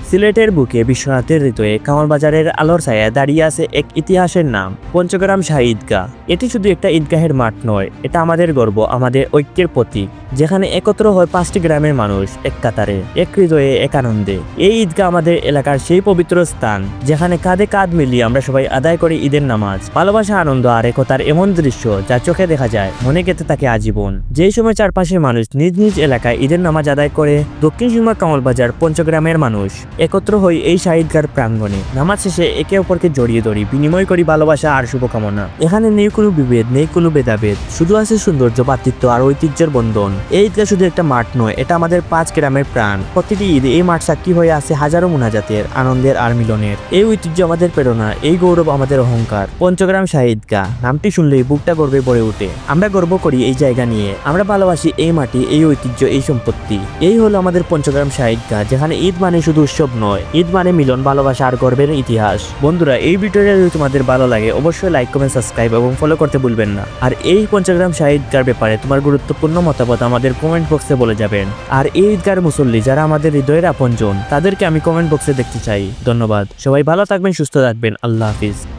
সিলেটের বুকে বিশ্বনাথের হৃদয়ে কামালবাজারের আলোর ছায়ায় দাঁড়িয়ে আছে এক ইতিহাসের নাম পঞ্চগ্রাম শাহী ঈদগাহ। এটি শুধু একটা ঈদগাহের মাঠ নয়, এটা আমাদের গর্ব, আমাদের ঐক্যের প্রতীক, যেখানে একত্র হয় 5টি গ্রামের মানুষ এক কাতারে, এক হৃদয়ে, এক আনন্দে। এই ঈদগাহ আমাদের এলাকার সেই পবিত্র স্থান যেখানে কাঁধে কাঁধ মিলিয়ে আমরা সবাই আদায় করি ঈদের নামাজ। ভালোবাসা, আনন্দ আর একতার এমন দৃশ্য যা চোখে দেখা যায়, মনে গেঁথে থাকে আজীবন। যেই সময় চারপাশের মানুষ নিজ নিজ এলাকায় ঈদের নামাজ আদায় করে, দক্ষিণ সীমা কামালবাজার পঞ্চগ্রামের মানুষ একত্র হই এই শাহী ঈদগাহর প্রাঙ্গণে। নামাজ শেষে একে অপরকে জড়িয়ে ধরি, বিনিময় করি ভালোবাসা আর শুভকামনা। এখানে নেই কোনো বিভেদ, নেই কোনো ভেদাভেদ, শুধু আছে সৌন্দর্য, ভ্রাতৃত্ব আর ঐতিহ্যের বন্ধন। এই ঈদগাহ শুধু একটা মাঠ নয়, এটা আমাদের 5 গ্রামের প্রাণ। প্রতিটি ঈদ এই মাঠ সাক্ষী হয়ে আছে হাজারো মুনাজাতের, আনন্দের আর মিলনের। এই ঐতিহ্য আমাদের প্রেরণা, এই গৌরব আমাদের অহংকার। পঞ্চগ্রাম শাহী ঈদগাহ নামটি শুনলেই বুকটা গর্বে ভরে ওঠে। আমরা গর্ব করি এই জায়গা নিয়ে, আমরা ভালোবাসি এই মাটি, এই ঐতিহ্য, এই সম্পত্তি। এই হলো আমাদের পঞ্চগ্রাম শাহী ঈদগাহ, যেখানে ঈদ মানে শুধু উৎসব নয়, ঈদ মানে মিলন, ভালোবাসা আর গর্বের ইতিহাস। বন্ধুরা, এই ভিডিওটা যদি তোমাদের ভালো লাগে অবশ্যই লাইক, কমেন্ট, সাবস্ক্রাইব এবং ফলো করতে ভুলবেন না। আর এই পঞ্চগ্রাম শাহী ঈদগাহর ব্যাপারে তোমার গুরুত্বপূর্ণ মতামত আমাদের কমেন্ট বক্সে বলে যাবেন। আর এই ঈদগাহর মুসল্লি যারা আমাদের হৃদয়ের আপনজন, তাদেরকে আমি কমেন্ট বক্সে দেখতে চাই। ধন্যবাদ। সবাই ভালো থাকবেন, সুস্থ থাকবেন। আল্লাহ হাফিজ।